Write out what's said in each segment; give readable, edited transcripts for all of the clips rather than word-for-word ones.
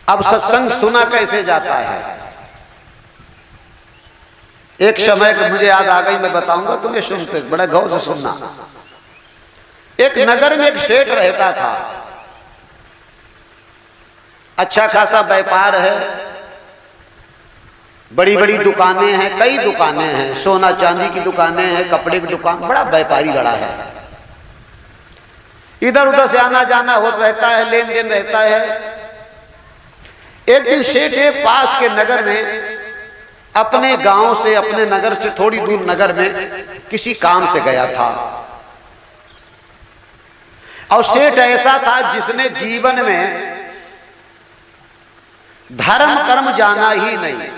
अब सत्संग सुना कैसे जाता है? एक समय का मुझे याद आ गई, मैं बताऊंगा तुम्हें, सुनते बड़ा गौर से सुनना। एक नगर में एक सेठ रहता था, अच्छा खासा व्यापार है, बड़ी बड़ी दुकानें हैं, कई दुकानें हैं, सोना चांदी की दुकानें हैं, कपड़े की दुकान, बड़ा व्यापारी बड़ा है। इधर उधर से आना जाना होता रहता है, लेन देन रहता है। एक दिन सेठ पास के नगर में, अपने गांव से, अपने नगर से थोड़ी दूर नगर में किसी काम से गया था। और सेठ ऐसा था जिसने जीवन में धर्म कर्म जाना ही नहीं,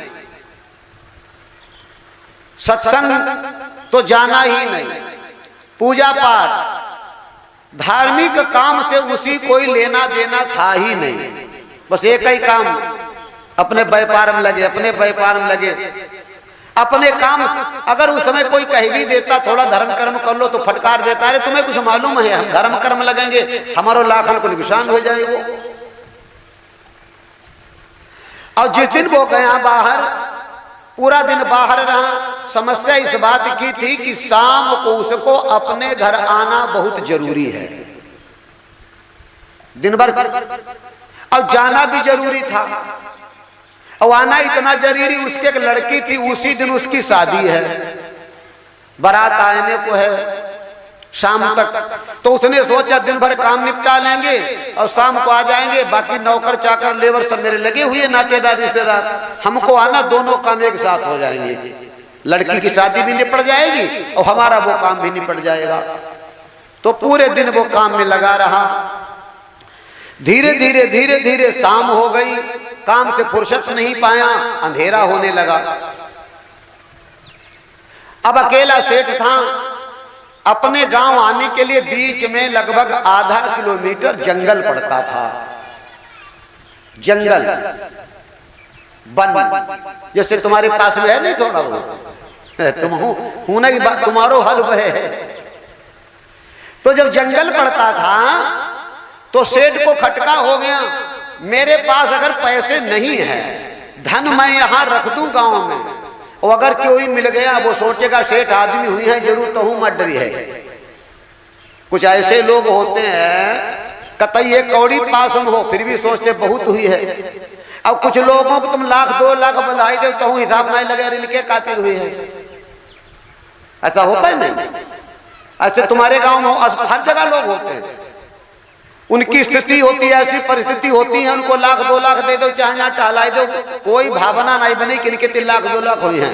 सत्संग तो जाना ही नहीं, पूजा पाठ धार्मिक काम से उसी कोई लेना देना था ही नहीं। बस एक ही काम, अपने व्यापार में लगे, अपने व्यापार में लगे, अपने काम। अगर उस समय कोई कह भी देता थोड़ा धर्म कर्म कर लो तो फटकार देता, अरे तुम्हें कुछ मालूम है, हम धर्म कर्म लगेंगे हमारो लाखन को नुकसान हो जाएगा। और जिस दिन वो गया बाहर, पूरा दिन बाहर रहा। समस्या इस बात की थी कि शाम को उसको अपने घर आना बहुत जरूरी है, दिन भर, और जाना भी जरूरी था। और आना इतना जरूरी, उसके एक लड़की थी, उसी दिन उसकी शादी है, बारात आने को है शाम तक। तो उसने सोचा दिन भर काम निपटा लेंगे और शाम को आ जाएंगे। बाकी नौकर चाकर लेबर सब मेरे लगे हुए, नातेदार रिश्तेदार, हमको आना, दोनों काम एक साथ हो जाएंगे। लड़की की शादी भी निपट जाएगी और हमारा वो काम भी निपट जाएगा। तो पूरे दिन वो काम में लगा रहा। धीरे धीरे धीरे धीरे शाम हो गई, काम से फुर्सत नहीं पाया, अंधेरा होने लगा। अब अकेला सेठ था। अपने गांव आने के लिए बीच में लगभग आधा किलोमीटर जंगल पड़ता था। जंगल, वन, जैसे तुम्हारे पास में है नहीं थोड़ा वो, तुम हूं ना की बात, तुम्हारो हल वह है। तो जब जंगल पड़ता था तो सेठ को खटका हो गया, मेरे पास अगर पैसे नहीं है, धन मैं यहां रख दूं गांव में, और अगर कोई मिल गया वो सोचेगा सेठ आदमी हुई है जरूर, तो हूं मत डरी है। कुछ ऐसे लोग होते हैं कतई एक कौड़ी पास में हो फिर भी सोचते बहुत हुई है। अब कुछ लोगों को तुम लाख 2 लाख बंधाई दे तो हूं हिसाब नहीं लगे, इनके कातिल हुई है। ऐसा होता है नहीं? ऐसे तुम्हारे गांव में हर जगह लोग होते हैं, उनकी स्थिति होती है, ऐसी परिस्थिति होती है, उनको लाख 2 लाख दे दो, चाहे यहाँ टहलाई दो, कोई भावना नहीं बनी कि इनके 3 लाख 2 लाख हुई हैं।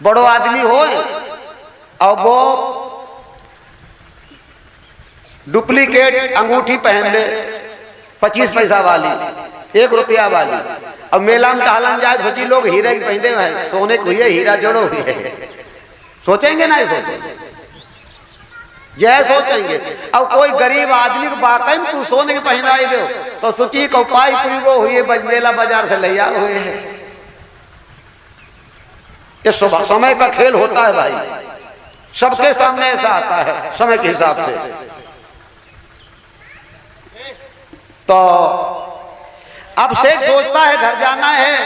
बड़ो आदमी हो और वो डुप्लीकेट अंगूठी पहन ले 25 पैसा वाली, 1 रुपया वाली, अब मेला में टहलन जाए सोची लोग हीरे की पहनते हैं, सोने को हुई है, हीरा जोड़ो हुई है, सोचेंगे ना? सोचेंगे, जय सोचेंगे। अब कोई गरीब आदमी को वाकई में तू सोने की पहनाई दो तो सोची कौपाई पीगो हुई मेला बाजार से ले आ हुए हैं। ये समय का खेल होता है भाई, सबके सामने ऐसा आता है समय के हिसाब से। तो अब सेठ सोचता है घर जाना है,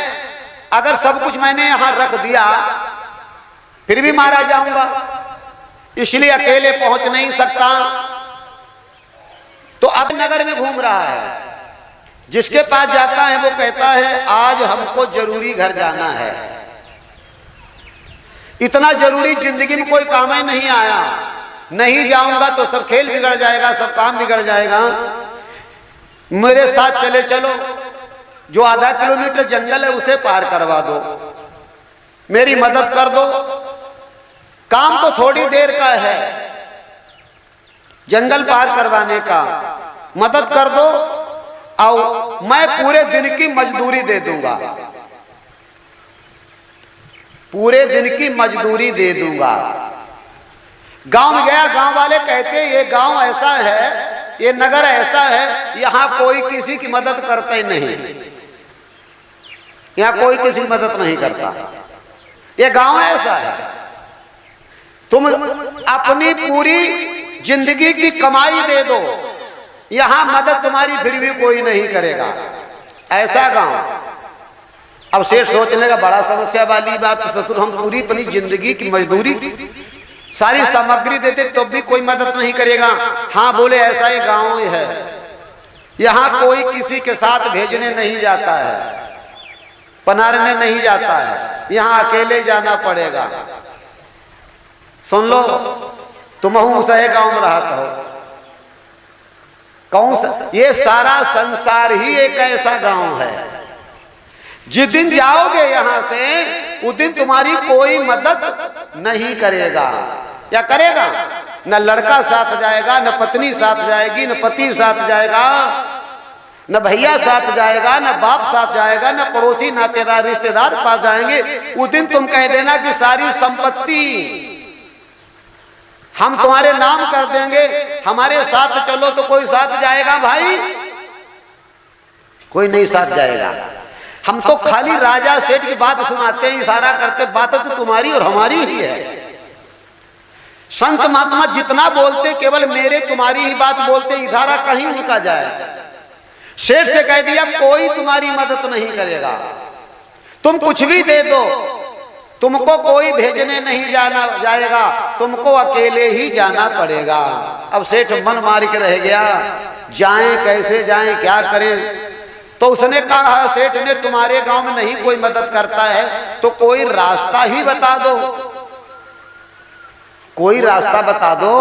अगर सब कुछ मैंने यहां रख दिया फिर भी मारा जाऊंगा, इसलिए अकेले पहुंच नहीं सकता। तो अब नगर में घूम रहा है, जिसके पास जाता है वो कहता है आज हमको जरूरी घर जाना है। इतना जरूरी जिंदगी में कोई काम ही नहीं आया, नहीं जाऊंगा तो सब खेल बिगड़ जाएगा, सब काम बिगड़ जाएगा। मेरे साथ चले चलो, जो आधा किलोमीटर जंगल है उसे पार करवा दो, मेरी मदद कर दो। काम तो थोड़ी देर का है, जंगल पार करवाने का, मदद कर दो और मैं पूरे दिन की मजदूरी दे दूंगा, पूरे दिन की मजदूरी दे दूंगा। गांव में गया, गांव वाले कहते ये गांव ऐसा है, ये नगर ऐसा है, यहां कोई किसी की मदद करता ही नहीं, यहां कोई किसी की मदद नहीं करता, ये गांव ऐसा है। तुम अपनी पूरी जिंदगी की कमाई दे दो, यहां मदद तुम्हारी फिर भी कोई नहीं करेगा। ऐसा गांव। अब सेठ सोचने का बड़ा समस्या वाली बात, ससुर हम पूरी अपनी जिंदगी की मजदूरी सारी सामग्री देते तो भी कोई मदद नहीं करेगा। हाँ बोले ऐसा ही गांव है, यहाँ कोई किसी के साथ भेजने नहीं जाता है, पनारने नहीं जाता है, यहाँ अकेले जाना पड़ेगा। सुन लो, तुम सहे गांव में रहता हो, कौन सा ये सारा संसार ही एक ऐसा गांव है। जिस दिन जाओगे यहां से उस दिन तुम्हारी कोई मदद नहीं करेगा। या करेगा? न लड़का साथ जाएगा, न पत्नी साथ जाएगी, न पति साथ जाएगा, न भैया साथ जाएगा, न बाप साथ जाएगा, न पड़ोसी नातेदार रिश्तेदार पास जाएंगे। उस दिन तुम कह देना कि सारी संपत्ति हम तुम्हारे नाम कर देंगे, हमारे साथ चलो, तो कोई साथ जाएगा भाई? कोई नहीं साथ जाएगा। हम तो खाली राजा सेठ की बात सुनाते हैं, इशारा करते, बात तो तुम्हारी और हमारी ही है। संत महात्मा जितना बोलते केवल मेरे तुम्हारी ही बात बोलते, इशारा कहीं उनका जाए। सेठ से कह दिया कोई तुम्हारी मदद नहीं करेगा, तुम कुछ भी दे दो, तुमको कोई भेजने नहीं जाना जाएगा, तुमको अकेले ही जाना पड़ेगा। अब सेठ मन मार के रह गया, जाएं कैसे जाएं, क्या करें? तो उसने कहा, सेठ ने तुम्हारे गांव में नहीं कोई मदद करता है तो कोई रास्ता ही बता दो, कोई रास्ता बता दो।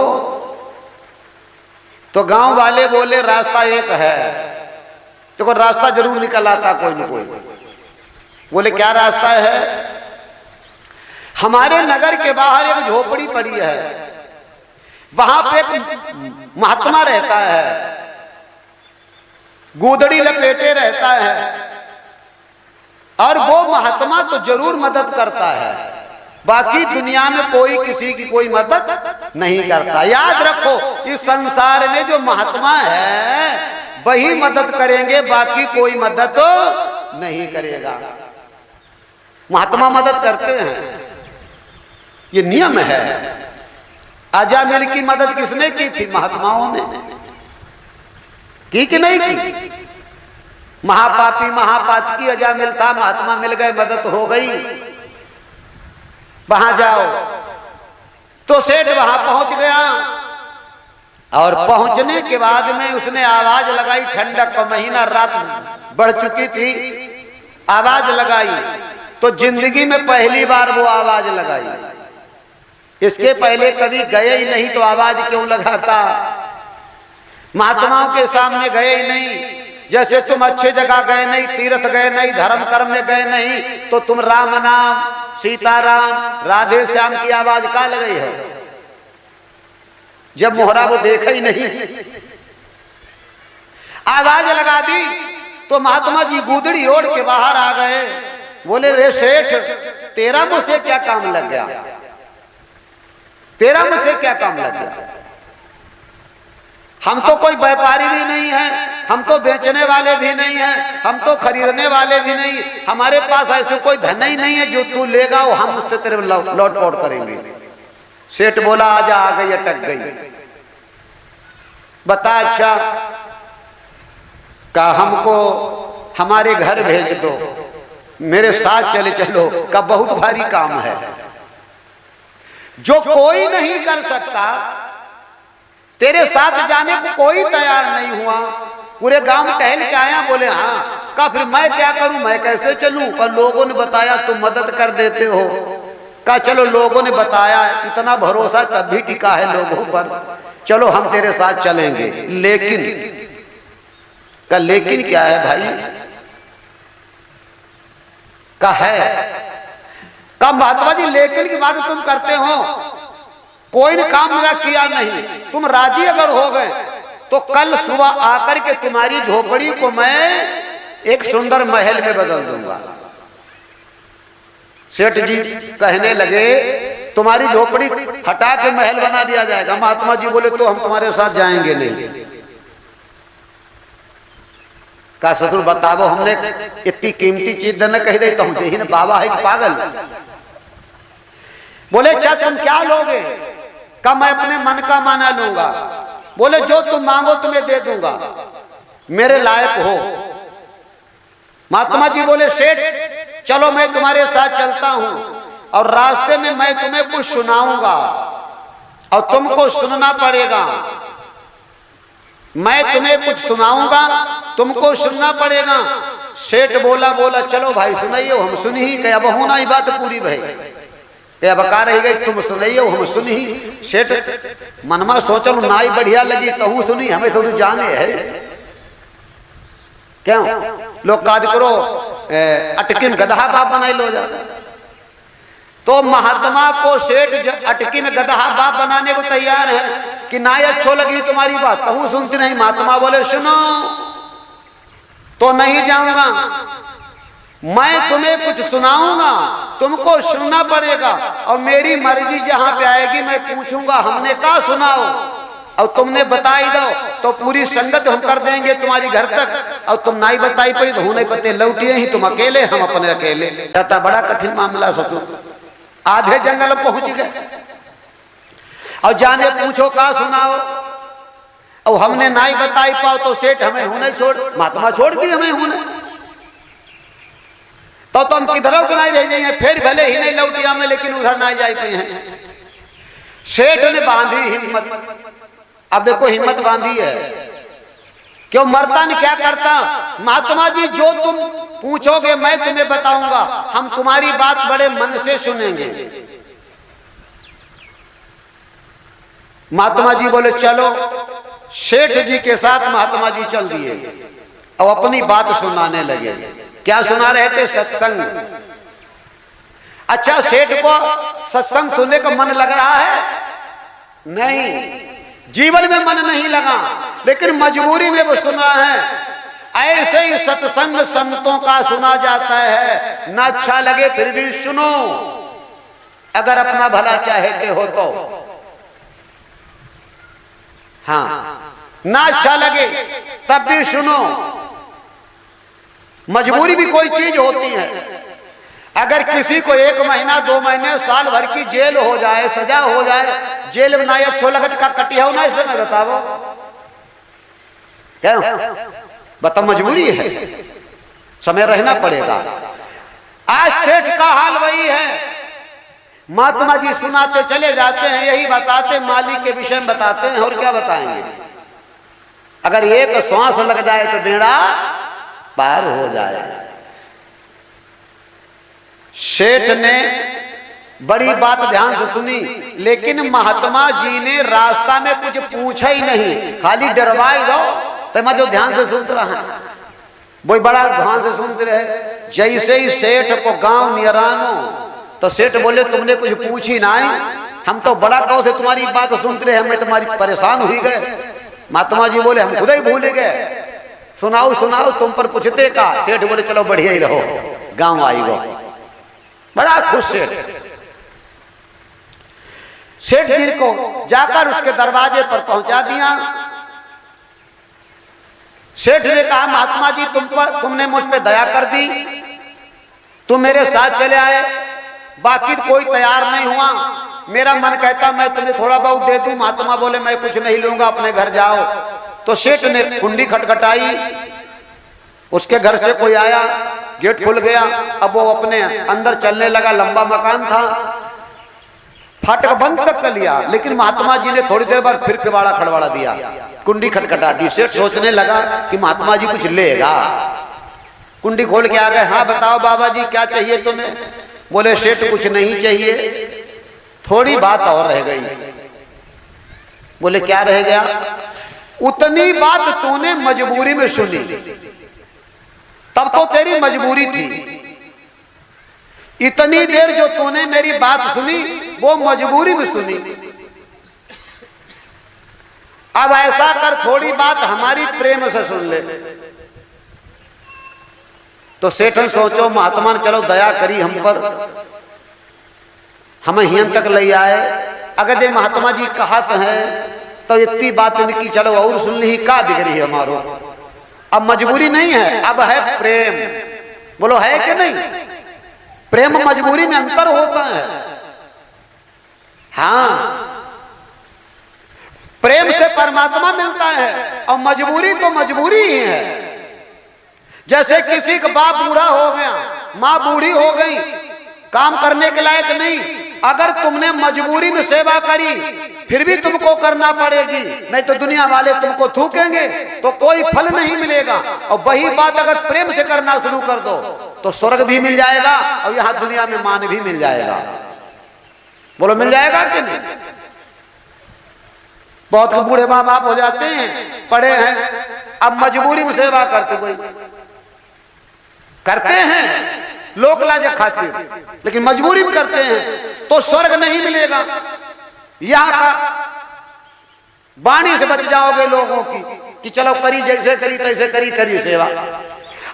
तो गांव वाले बोले रास्ता एक है। तो कोई रास्ता जरूर निकल आता कोई न कोई। बोले क्या रास्ता है? हमारे नगर के बाहर एक झोपड़ी पड़ी है, वहां पे एक महात्मा रहता है, गोदड़ी लपेटे रहता है, और वो महात्मा तो जरूर मदद करता है, बाकी दुनिया में कोई किसी की कोई मदद नहीं करता। याद रखो, इस संसार में जो महात्मा है वही मदद करेंगे, बाकी कोई मदद नहीं करेगा। महात्मा मदद करते हैं, ये नियम है। अजामिल की मदद किसने की थी? महात्माओं ने की कि नहीं की? महापापी महापातकी अजामिल था, महात्मा मिल गए, मदद हो गई, वहां जाओ। तो सेठ वहां पहुंच गया, और पहुंचने के बाद में उसने आवाज लगाई। ठंडक का महीना, रात बढ़ चुकी थी, आवाज लगाई। तो जिंदगी में पहली बार वो आवाज लगाई, इसके पहले कभी गए ही नहीं, तो आवाज क्यों लगाता? महात्माओं के सामने गए ही नहीं। जैसे तुम अच्छे जगह गए नहीं, तीर्थ गए नहीं, धर्म कर्म में गए नहीं, तो तुम राम नाम, सीताराम, राधे श्याम की आवाज का लगाई हो? जब मोहरा वो देखा ही नहीं, आवाज लगा दी। तो महात्मा जी गुदड़ी ओढ़ के बाहर आ गए। बोले रे सेठ, तेरा मुझसे क्या काम लग गया? तेरा मुझसे क्या काम लग गया? हम तो कोई व्यापारी भी नहीं है, हम तो बेचने वाले भी नहीं हैं, हम तो खरीदने वाले भी नहीं, हमारे पास ऐसे कोई धन ही नहीं है जो तू लेगा वो हम उससे तेरे लौट पौट करेंगे। सेठ बोला आजा, आ गई, अटक गई। बता अच्छा, का हमको हमारे घर भेज दो, मेरे साथ चले चलो, का बहुत भारी काम है जो कोई नहीं कर सकता। तेरे साथ जाने को कोई तैयार नहीं हुआ, पूरे गांव में टहल के आया। बोले हाँ। का फिर मैं क्या करूं, मैं कैसे चलूं? पर लोगों ने बताया तुम मदद कर देते हो। का चलो, लोगों ने बताया, इतना भरोसा तब भी टिका है लोगों पर, चलो हम तेरे साथ चलेंगे। लेकिन का लेकिन क्या है भाई? का है का महात्मा जी लेकिन की बात तुम करते हो, कोई ने काम मेरा किया नहीं, तुम राजी अगर हो गए तो कल सुबह आकर के तुम्हारी झोपड़ी को मैं एक सुंदर महल में बदल दूंगा। सेठ जी कहने लगे तुम्हारी झोपड़ी हटा के महल बना दिया जाएगा। महात्मा जी बोले तो हम तुम्हारे साथ जाएंगे नहीं। का ससुर बताओ, हमने इतनी कीमती चीज न कह दे तो हम ही ना, बाबा है कि पागल? बोले अच्छा तुम क्या लोगे? का मैं अपने मन का माना लूंगा। बोले जो तुम मांगो तुम्हें दे दूंगा, मेरे लायक हो। महात्मा जी बोले सेठ चलो मैं तुम्हारे साथ चलता हूं और रास्ते में मैं तुम्हें कुछ सुनाऊंगा और तुमको सुनना पड़ेगा। मैं तुम्हें कुछ सुनाऊंगा, तुमको सुनना पड़ेगा। सेठ बोला चलो भाई सुनाइयो, हम सुनी ही क्या बहु ना ही बात पूरी भाई क्या बका रही गई, तुम सुनाइयो हम सुनी ही। सेठ मनमा सोचल नाई बढ़िया लगी कहूं सुनी, हमें थोड़ी जाने है क्यों लोग काद करो अटकी में गधा बाप बनाई लो जा। तो महात्मा को सेठ अटकी में गधा बाप बनाने को तैयार है कि नाई अच्छो लगी तुम्हारी बात, कहूं सुनती नहीं। महात्मा बोले सुनो तो नहीं जाऊंगा, मैं तुम्हें कुछ सुनाऊंगा, तुमको सुनना पड़ेगा और मेरी मर्जी जहां पे आएगी मैं पूछूंगा हमने कहा सुनाओ और तुमने बताई दो तो पूरी संगत हम कर देंगे तुम्हारी घर तक, और तुम नहीं बताई पाई तो नहीं पते लौटिए ही तुम अकेले, हम अपने अकेले। कहता बड़ा कठिन मामला ससुर। आधे जंगल पहुंच गए और जाने पूछो का सुनाओ, और हमने नहीं बताई पाओ तो सेठ हमें हूं छोड़, महात्मा छोड़ दी हमें हूं तो हम किधरों को नहीं रह जाएंगे, फिर भले ही नहीं लौटिया में लेकिन उधर नहीं जा पाए हैं। सेठ ने बांधी हिम्मत। अब देखो हिम्मत बांधी है क्यों, मरता ने क्या करता। महात्मा जी जो तुम पूछोगे मैं तुम्हें बताऊंगा, हम तुम्हारी बात बड़े मन से सुनेंगे। महात्मा जी बोले चलो। सेठ जी के साथ महात्मा जी चल दिए और अपनी बात सुनाने लगे। क्या सुना रहे थे? सत्संग। अच्छा सेठ को सत्संग सुनने का मन लग रहा है? नहीं, जीवन में मन नहीं लगा, लेकिन मजबूरी में वो सुन रहा है। ऐसे ही सत्संग संतों का सुना जाता है, ना अच्छा लगे फिर भी सुनो, अगर अपना भला चाहते हो तो। हाँ, ना अच्छा लगे तब भी सुनो। मजबूरी भी कोई चीज होती है। अगर किसी को 1 महीना 2 महीने साल भर की जेल हो जाए, सजा हो जाए, जेल में ना अच्छो लगत का कटिया हो ना, इसे मैं बताओ क्या बता, मजबूरी है, समय रहना पड़ेगा। आज सेठ का हाल वही है। महात्मा जी सुनाते चले जाते हैं, यही बताते, मालिक के विषय में बताते हैं, और क्या बताएंगे। अगर एक श्वास लग जाए तो बेड़ा पार हो जाए। सेठ ने बड़ी बात ध्यान से सुनी, लेकिन महात्मा जी ने रास्ता में कुछ पूछा ही नहीं, खाली डरवाई दो। तो मैं जो ध्यान से सुनते रहा, वो बड़ा ध्यान से सुनते रहे। जैसे ही सेठ को गांव नियरानो तो सेठ बोले तुमने कुछ पूछी नहीं, हम तो बड़ा गांव से तुम्हारी बात सुनते रहे, हमें तुम्हारी परेशान हुई गए। महात्मा जी बोले हम खुद ही भूल गए, सुनाओ सुनाओ तुम पर पूछते का। सेठ बोले चलो बढ़िया ही रहो, गांव आई गो। बड़ा खुश सेठ जी को जाकर उसके दरवाजे पर पहुंचा दिया। सेठ ने कहा महात्मा जी तुमने मुझ पे दया कर दी, तुम मेरे साथ चले आए, बाकी कोई तैयार नहीं हुआ। मेरा मन कहता मैं तुम्हें थोड़ा बहुत दे दूं। महात्मा बोले मैं कुछ नहीं लूंगा, अपने घर जाओ। तो सेठ ने कुंडी खटखटाई, उसके घर से कोई आया, गेट खुल गया। अब वो अपने अंदर चलने लगा, लंबा मकान था, फाटक बंद तक कर लिया, लेकिन महात्मा जी ने थोड़ी देर बाद फिर किवाड़ा खड़वाड़ा दिया, कुंडी खटखटा दी। सेठ सोचने लगा कि महात्मा जी कुछ लेगा। कुंडी खोल के आ गए। हाँ बताओ बाबा जी क्या चाहिए तुम्हें? बोले सेठ कुछ नहीं चाहिए, थोड़ी बात और रह गई। बोले क्या रह गया? उतनी बात तूने मजबूरी में सुनी, तब तो तेरी मजबूरी थी। इतनी देर जो तूने मेरी बात सुनी वो मजबूरी में सुनी। अब ऐसा कर थोड़ी बात हमारी प्रेम से सुन ले। तो सेठन सोचो महात्मा ने चलो दया करी हम पर, हमें हियन तक ले आए। अगर ये महात्मा जी कहा तो है तो इतनी बात इनकी चलो और सुन ली, का बिगड़ी है हमारो। अब मजबूरी नहीं है, अब है प्रेम। बोलो है कि नहीं? प्रेम मजबूरी में अंतर होता है। हाँ, प्रेम से परमात्मा मिलता है और मजबूरी तो मजबूरी ही है। जैसे किसी का बाप बूढ़ा हो गया, माँ बूढ़ी हो गई, काम करने के लायक नहीं, अगर तुमने मजबूरी में सेवा करी फिर भी तुमको करना पड़ेगी, नहीं तो दुनिया वाले तुमको थूकेंगे तो कोई फल नहीं मिलेगा। और वही बात अगर प्रेम से करना शुरू कर दो तो स्वर्ग भी मिल जाएगा और यहां दुनिया में मान भी मिल जाएगा। बोलो मिल जाएगा कि नहीं? बहुत बूढ़े माँ बाप हो जाते हैं, पढ़े हैं, अब मजबूरी में सेवा करते हैं, लोक लाज खातिर, लेकिन मजबूरी में करते हैं तो स्वर्ग नहीं मिलेगा। यहां का वाणी से बच जाओगे लोगों की कि चलो करी जैसे करी तैसे करी सेवा।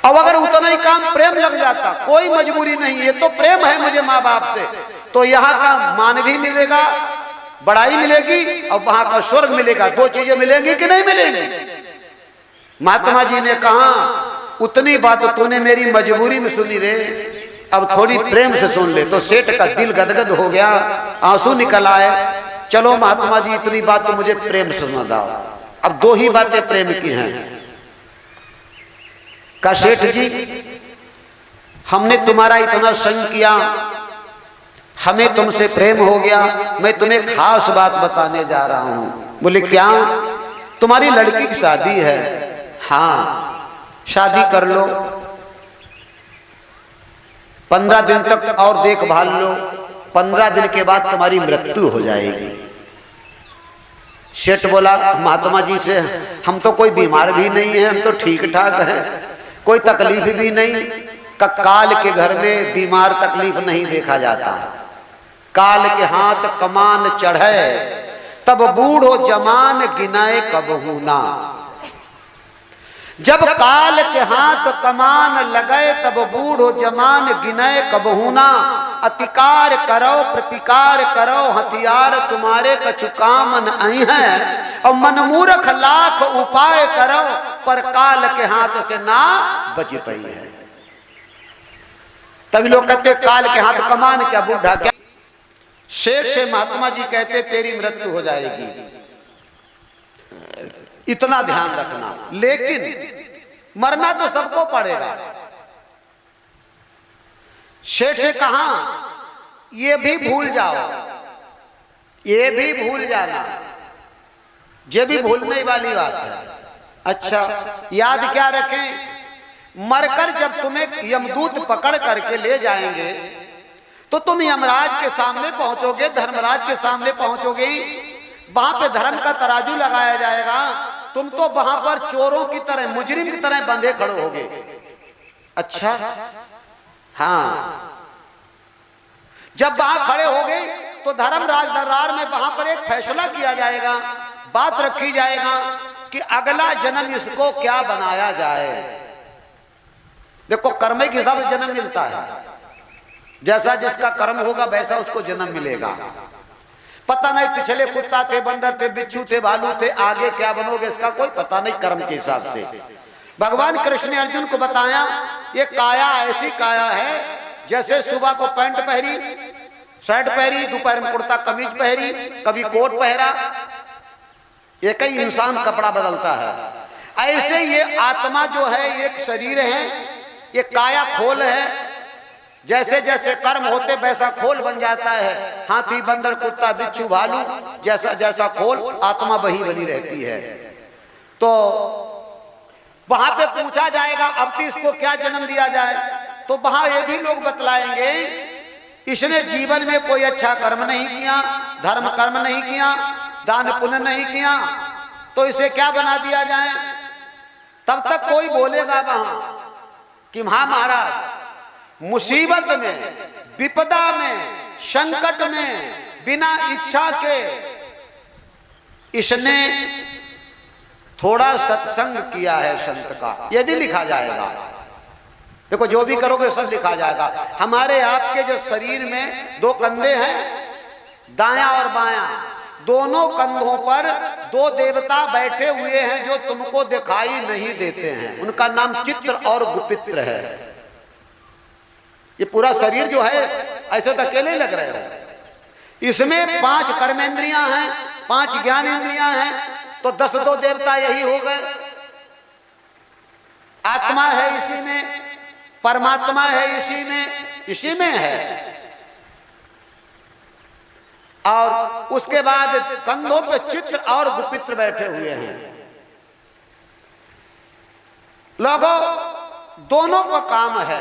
अब अगर उतना ही काम प्रेम लग जाता, कोई मजबूरी नहीं, ये तो प्रेम है मुझे माँ बाप से, तो यहाँ का मान भी मिलेगा, बड़ाई मिलेगी और वहां का स्वर्ग मिलेगा। दो चीजें मिलेंगी कि नहीं मिलेंगी? महात्मा जी ने कहा उतनी बात तूने मेरी मजबूरी में सुनी रे, अब थोड़ी प्रेम से सुन ले। तो सेठ का दिल गदगद हो गया, आंसू निकल आए। चलो महात्मा जी इतनी बात तो मुझे प्रेम से सुना दो। अब दो ही बातें प्रेम की हैं। का सेठ जी हमने तुम्हारा इतना संग किया, हमें तुमसे प्रेम हो गया, मैं तुम्हें खास बात बताने जा रहा हूं। बोले क्या? तुम्हारी लड़की की शादी है। हाँ शादी कर लो, 15 दिन तक और देखभाल लो, 15 दिन के बाद तुम्हारी मृत्यु हो जाएगी। सेठ बोला महात्मा जी से हम तो कोई बीमार भी नहीं है, हम तो ठीक ठाक है, कोई तकलीफ भी नहीं। काल के घर में बीमार तकलीफ नहीं देखा जाता। काल के हाथ कमान चढ़े तब बूढ़ो जमान गिनाए कबहू ना। जब काल के हाथ कमान लगे तब बूढ़ो जमान गिनाए कबहू ना। अतिकार करो प्रतिकार करो, हथियार तुम्हारे कछु काम नहीं है, और मनमूर्ख लाख उपाय करो, पर काल के हाथ से ना बच पाई है। तभी लोग कहते काल के हाथ कमान क्या, बूढ़ा क्या। शेर से महात्मा जी कहते तेरी मृत्यु हो जाएगी, इतना ध्यान रखना, लेकिन मरना तो सबको पड़ेगा। शेठ से कहा ये भी भूल जाओ, ये भी भूल जाना, ये भी भूलने वाली बात है। अच्छा याद क्या रखें? मरकर जब तुम्हें यमदूत पकड़ करके ले जाएंगे तो तुम यमराज के सामने पहुंचोगे, धर्मराज के सामने पहुंचोगे, वहां पे धर्म का तराजू लगाया जाएगा, तुम तो वहां पर चोरों की तरह, मुजरिम की तरह बंधे खड़े होगे। अच्छा हाँ, जब वहां खड़े हो गए तो धर्मराज दरबार में वहां पर एक फैसला किया जाएगा, बात रखी जाएगा कि अगला जन्म इसको क्या बनाया जाए। देखो कर्म के हिसाब से जन्म मिलता है, जैसा जिसका कर्म होगा वैसा उसको जन्म मिलेगा। पता नहीं पिछले कुत्ता थे, बंदर थे, बिच्छू थे, भालू थे, आगे क्या बनोगे इसका कोई पता नहीं कर्म के हिसाब से। भगवान कृष्ण ने अर्जुन को बताया ये काया ऐसी काया है जैसे सुबह को पैंट पहरी, शर्ट पहरी, दोपहर में कुर्ता कमीज पहरी, कभी कोट पहरा, एक ही इंसान कपड़ा बदलता है। ऐसे ये आत्मा जो है एक शरीर है, ये काया खोल है, जैसे जैसे कर्म होते वैसा खोल बन जाता है। हाथी, बंदर, कुत्ता, बिच्छू, भालू, जैसा जैसा खोल आत्मा वही बनी रहती है। तो वहां पे पूछा जाएगा अब तो इसको क्या जन्म दिया जाए, तो वहां ये भी लोग बतलाएंगे इसने जीवन में कोई अच्छा कर्म नहीं किया, धर्म कर्म नहीं किया, दान पुण्य नहीं किया, तो इसे क्या बना दिया जाए। तब तक कोई बोलेगा वहां कि हाँ महाराज मुसीबत में, विपदा में, संकट में बिना इच्छा के इसने थोड़ा सत्संग किया है संत का, यदि लिखा जाएगा। देखो जो भी करोगे सब लिखा जाएगा। हमारे आपके जो शरीर में दो कंधे हैं, दायां और बायां, दोनों कंधों पर दो देवता बैठे हुए हैं जो तुमको दिखाई नहीं देते हैं, उनका नाम चित्र और गुपित्र है। ये पूरा शरीर जो है ऐसे तो अकेले लग रहे हो, इसमें 5 कर्मेंद्रियां हैं, 5 ज्ञान इंद्रियां हैं, तो 10 दो देवता यही हो गए। आत्मा है इसी में, परमात्मा है इसी में है। और उसके बाद कंधों पे चित्र और गुपित्र बैठे हुए हैं। लोगों, दोनों का काम है।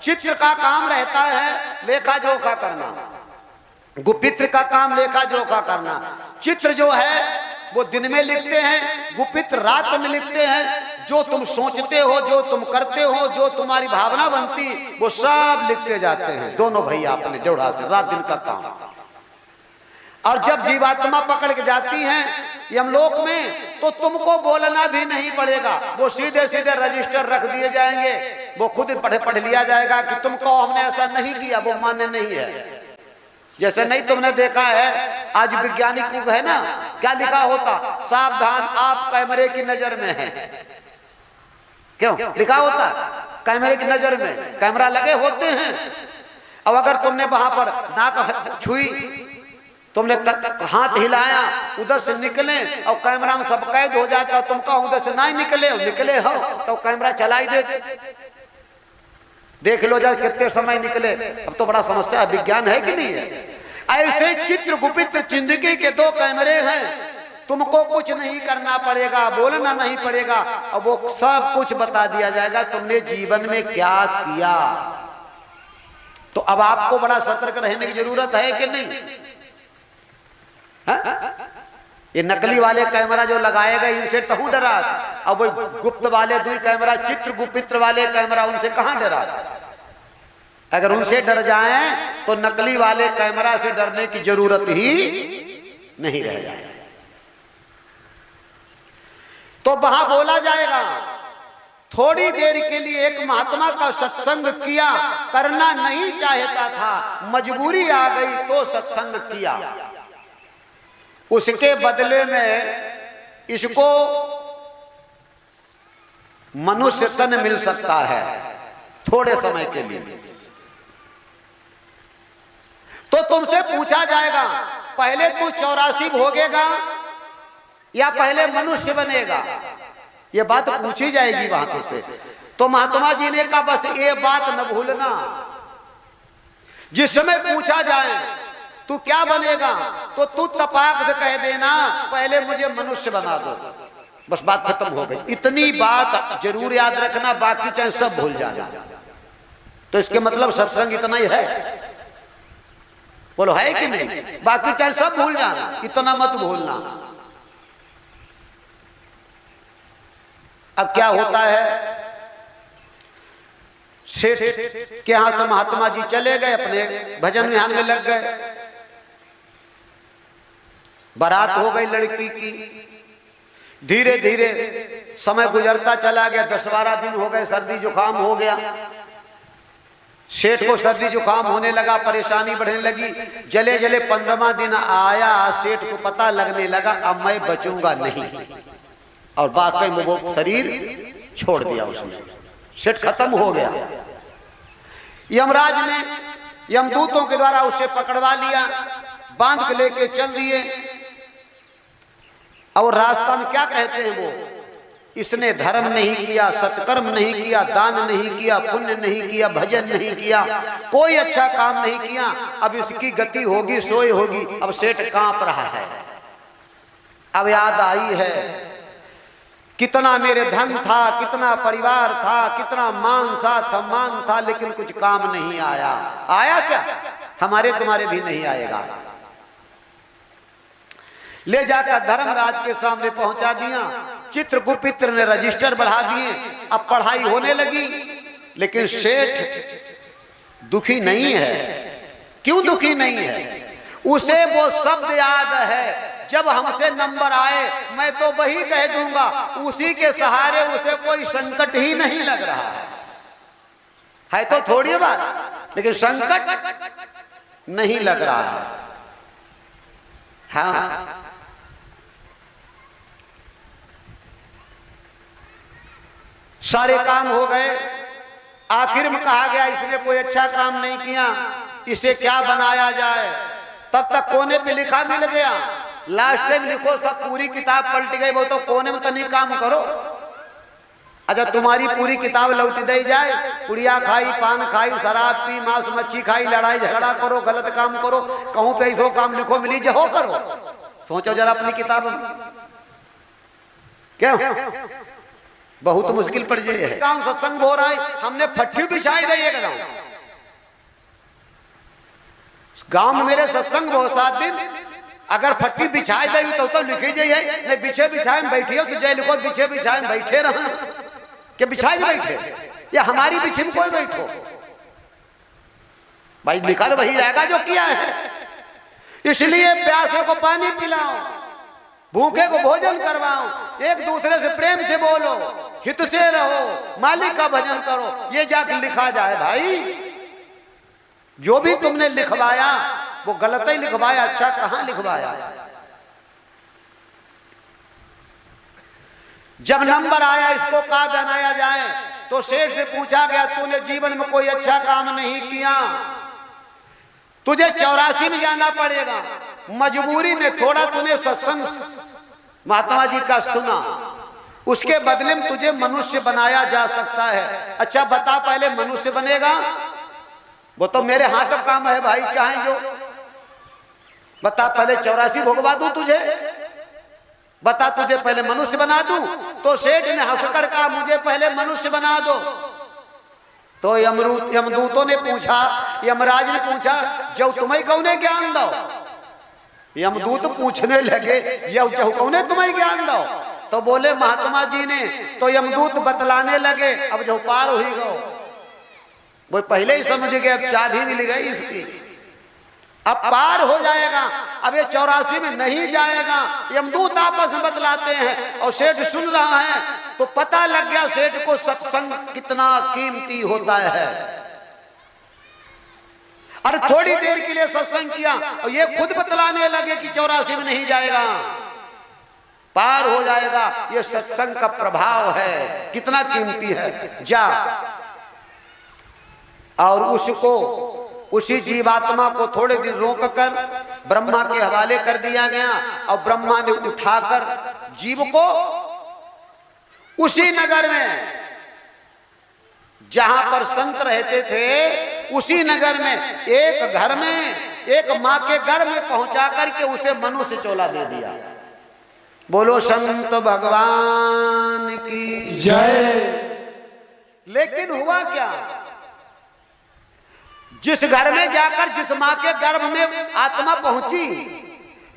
चित्र का काम रहता है लेखा जोखा करना, गुपित्र का काम लेखा जोखा करना। चित्र जो है वो दिन में लिखते हैं, गुपित्र रात में लिखते हैं। जो तुम सोचते हो, जो तुम करते हो, जो तुम्हारी भावना बनती, वो सब लिखते जाते हैं। दोनों भैया अपने जोड़ा से रात दिन का काम। और जब जीवात्मा पकड़ के जाती हैं यमलोक में, तो तुमको बोलना भी नहीं पड़ेगा। वो सीधे सीधे रजिस्टर रख दिए जाएंगे। वो खुद पढ़ लिया जाएगा कि तुमको हमने ऐसा नहीं किया, वो मान्य नहीं है। जैसे नहीं तुमने देखा है आज वैज्ञानिक युग है ना, क्या लिखा होता, सावधान आप कैमरे की नजर में हैं। क्यों लिखा होता? कैमरे की नजर में कैमरा लगे होते हैं। अब अगर तुमने वहां पर नाक छुई, तुमने हाथ हिलाया, उधर से निकले और कैमरा में सब कैद हो जाता, तुम कहो उधर से नहीं निकले हो तो कैमरा चलाई देते। देख लो जा कितने समय निकले। अब तो बड़ा समस्या है, विज्ञान है कि नहीं है। ऐसे चित्र गुपित्र जिंदगी के दो कैमरे हैं। तुमको कुछ नहीं करना पड़ेगा, बोलना नहीं पड़ेगा, और वो सब कुछ बता दिया जाएगा तुमने जीवन में क्या किया। तो अब आपको बड़ा सतर्क रहने की जरूरत है कि नहीं? ये नकली वाले कैमरा जो लगाए गए इनसे तो डरा। अब वो गुप्त वाले दुई कैमरा, चित्र गुपित्र वाले कैमरा, उनसे कहां डरा? अगर उनसे डर जाएं तो नकली वाले कैमरा से डरने की जरूरत ही नहीं रह जाए। तो वहां बोला जाएगा, थोड़ी देर के लिए एक महात्मा का सत्संग किया, करना नहीं चाहता था, मजबूरी आ गई तो सत्संग किया। उसके बदले में इसको मनुष्य तन मिल सकता है थोड़े समय के लिए। तो तुमसे पूछा जाएगा, पहले तू 84 भोगेगा या पहले मनुष्य बनेगा? ये बात पूछी जाएगी वहां से। तो महात्मा जी ने कहा, बस ये बात न भूलना, जिस समय पूछा जाए तू क्या बनेगा, तो तू तपाक से कह देना, पहले मुझे मनुष्य बना दो। बस बात खत्म हो गई। इतनी बात जरूर याद रखना, बाकी चाहे सब भूल जाना। तो इसके मतलब सत्संग इतना ही है। बोलो है कि नहीं? बाकी चाहे सब भूल जाना, इतना मत भूलना। अब क्या होता है, सेठ के यहां से महात्मा जी चले गए, अपने भजन विहान में लग गए। बारात हो गई लड़की की। धीरे धीरे समय गुजरता चला गया, 10-12 दिन हो गए, सर्दी जुकाम हो गया। सेठ को सर्दी जुकाम होने लगा, परेशानी बढ़ने लगी। जले जले 15वां दिन आया, सेठ को पता लगने लगा अब मैं बचूंगा नहीं, और वाकई में वो शरीर छोड़ दिया उसने। सेठ खत्म हो गया। यमराज ने यमदूतों के द्वारा उसे पकड़वा लिया, बांध के लेके चल दिए। और रास्ता में क्या कहते हैं वो, इसने धर्म नहीं किया, सत्कर्म नहीं किया, दान नहीं किया, पुण्य नहीं किया, भजन नहीं किया, कोई अच्छा काम नहीं किया, अब इसकी गति होगी सोई होगी। अब सेठ कांप रहा है। अब याद आई है, कितना मेरे धन था, कितना परिवार था, कितना मान था, लेकिन कुछ काम नहीं आया। आया क्या? हमारे तुम्हारे भी नहीं आएगा। ले जाकर धर्मराज के सामने पहुंचा दिया। चित्र गुपित्र ने रजिस्टर बढ़ा दिए। अब पढ़ाई होने लगी, लेकिन सेठ दुखी नहीं है। क्यों दुखी नहीं है? उसे वो शब्द याद है, जब हमसे नंबर आए मैं तो वही कह दूंगा, उसी के सहारे उसे कोई संकट ही नहीं लग रहा है तो थोड़ी बात, लेकिन संकट नहीं लग रहा है। हाँ, सारे काम हो गए, आखिर में कहा गया इसने कोई अच्छा काम नहीं किया, इसे क्या बनाया जाए। तब तक कोने पे लिखा मिल गया, लास्ट टाइम लिखो, सब पूरी किताब पलट गई, वो तो कोने में तो नहीं काम करो। अच्छा तुम्हारी पूरी किताब लौट दी जाए, पुड़िया खाई, पान खाई, शराब पी, मांस मच्छी खाई, लड़ाई झगड़ा करो, गलत काम करो, कहूं पे ऐसो काम लिखो मिली जहो करो। सोचो जरा अपनी किताब में क्यों बहुत मुश्किल पड़ जाए। काम सत्संग हो रहा है, हमने फट्टी बिछाई गई है गांव में मेरे सत्संग हो 7 दिन, अगर फट्टी बिछाई गई तो लिखी जाइए, नहीं बिछे बिछाए में बैठिए तो जय लिखो बिछे बिछाए में बैठे रहा कि बिछाए बैठे, या हमारी बिछी में कोई बैठो भाई, लिखा तो वही जाएगा जो किया है। इसलिए प्यासे को पानी पिलाओ, भूखे को भोजन करवाओ, एक दूसरे से प्रेम से बोलो, हित से रहो, मालिक का भजन करो, ये जाकर लिखा जाए भाई। जो भी तुमने लिखवाया वो गलत ही लिखवाया, अच्छा कहां लिखवाया। जब नंबर आया इसको कहा बनाया जाए तो सेठ से पूछा गया तूने जीवन में कोई अच्छा काम नहीं किया, तुझे 84 में जाना पड़ेगा, मजबूरी में थोड़ा तूने सत्संग महात्मा जी का सुना, उसके बदले में तुझे मनुष्य बनाया जा सकता है। अच्छा बता पहले मनुष्य बनेगा? वो तो मेरे हाथ का काम है भाई, चाहे जो बता, पहले 84 भुगवा दूं तुझे, बता तुझे पहले मनुष्य बना दूं। तो सेठ ने हंसकर कहा मुझे पहले मनुष्य बना दो। तो यमदूतों ने पूछा, यमराज ने पूछा जो तुम्हें कौने ज्ञान दो? यमदूत पूछने लगे जो कौने तुम्हें ज्ञान दो? तो बोले महात्मा जी ने। तो यमदूत बतलाने लगे, अब जो पार हो ही गो, वो पहले ही समझ गए अब चाबी मिल गई इसकी, अब पार हो जाएगा, अब ये 84 में नहीं जाएगा। यमदूत आपस में बतलाते हैं और सेठ सुन रहा है, तो पता लग गया सेठ को सत्संग कितना कीमती होता है। अरे थोड़ी देर के लिए सत्संग किया और ये खुद बतलाने लगे कि 84 में नहीं जाएगा, पार हो जाएगा। ये सत्संग का प्रभाव है, कितना कीमती है। जा और उसको, उसी जीवात्मा को थोड़े दिन रोककर ब्रह्मा के हवाले कर दिया गया और ब्रह्मा ने उठाकर जीव को उसी नगर में जहां पर संत रहते थे, उसी नगर में एक घर में, एक मां के घर में पहुंचा करके उसे मनुष्य चोला दे दिया। बोलो संत भगवान की जय। लेकिन हुआ क्या, जिस घर में जाकर जिस मां के गर्भ में आत्मा पहुंची,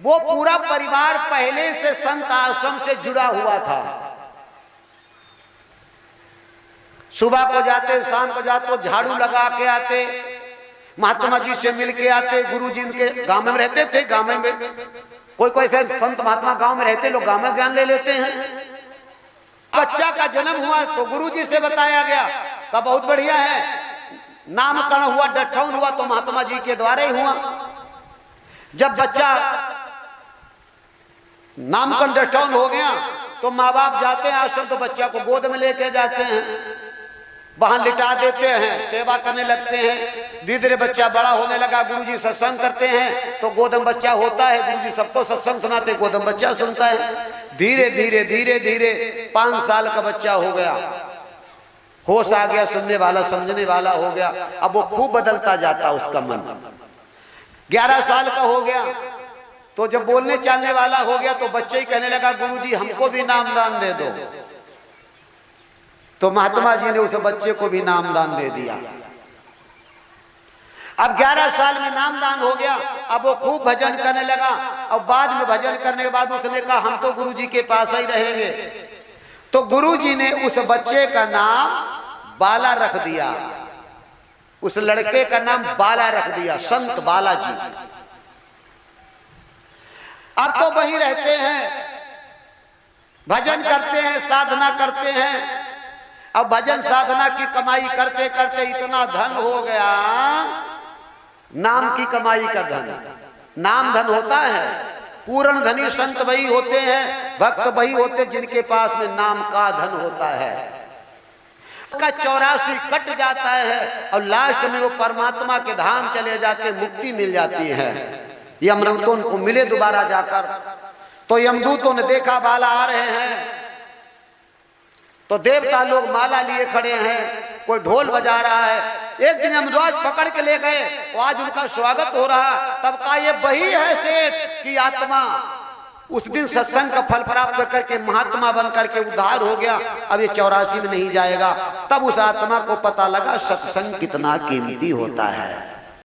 वो पूरा परिवार पहले से संत आश्रम से जुड़ा हुआ था। सुबह को जाते, शाम को जाते, झाड़ू लगा के आते, महात्मा जी से मिल के आते। गुरु जी के गांव में रहते थे, गांव में कोई कोई ऐसे संत महात्मा गांव में रहते, लोग गांव में ज्ञान ले लेते हैं। बच्चा का जन्म हुआ तो गुरु जी से बताया गया का बहुत बढ़िया है, नामकरण हुआ, डठौन हुआ तो महात्मा जी के द्वारा ही हुआ। जब बच्चा नामकरण डठौन हो गया तो माँ बाप जाते हैं आश्रम, तो बच्चा को गोद में लेके जाते हैं, वहां लिटा देते हैं, सेवा करने लगते हैं। धीरे धीरे बच्चा बड़ा होने लगा, गुरुजी सत्संग करते हैं तो गोदम बच्चा होता है, गुरुजी सबको सत्संग सुनाते, गोदम बच्चा सुनता है। धीरे धीरे धीरे धीरे 5 साल का बच्चा हो गया, होश आ गया, सुनने वाला समझने वाला हो गया। अब वो खूब बदलता जाता उसका मन। 11 साल का हो गया तो जब बोलने चालने वाला हो गया तो बच्चे ही कहने लगा गुरुजी हमको भी नामदान दे दो। तो महात्मा जी ने उस बच्चे को भी नामदान दे दिया। अब 11 साल में नामदान हो गया, अब वो खूब भजन करने लगा। और बाद में भजन करने के बाद उसने कहा हम तो गुरुजी के पास ही रहेंगे। तो गुरुजी ने उस बच्चे का नाम बाला रख दिया, उस लड़के का नाम बाला रख दिया, संत बालाजी। अब तो वहीं रहते हैं, भजन करते हैं, साधना करते हैं। अब भजन साधना की कमाई करते करते इतना धन हो गया, नाम की कमाई का धन। नाम धन होता है, पूर्ण धनी संत वही होते हैं, भक्त वही होते जिनके पास में नाम का धन होता है। का 84 कट जाता है और लास्ट में वो परमात्मा के धाम चले जाते, मुक्ति मिल जाती है। यमदूतों को मिले दोबारा जाकर, तो यमदूतों ने देखा बाला आ रहे हैं, तो देवता लोग माला लिए खड़े हैं, कोई ढोल बजा रहा है। एक दिन यमराज पकड़ के ले गए, और आज उनका स्वागत हो रहा। तब कहा ये वही है सेठ की आत्मा, उस दिन सत्संग का फल प्राप्त करके महात्मा बन करके उद्धार हो गया, अब ये 84 में नहीं जाएगा। तब उस आत्मा को पता लगा सत्संग कितना कीमती होता है।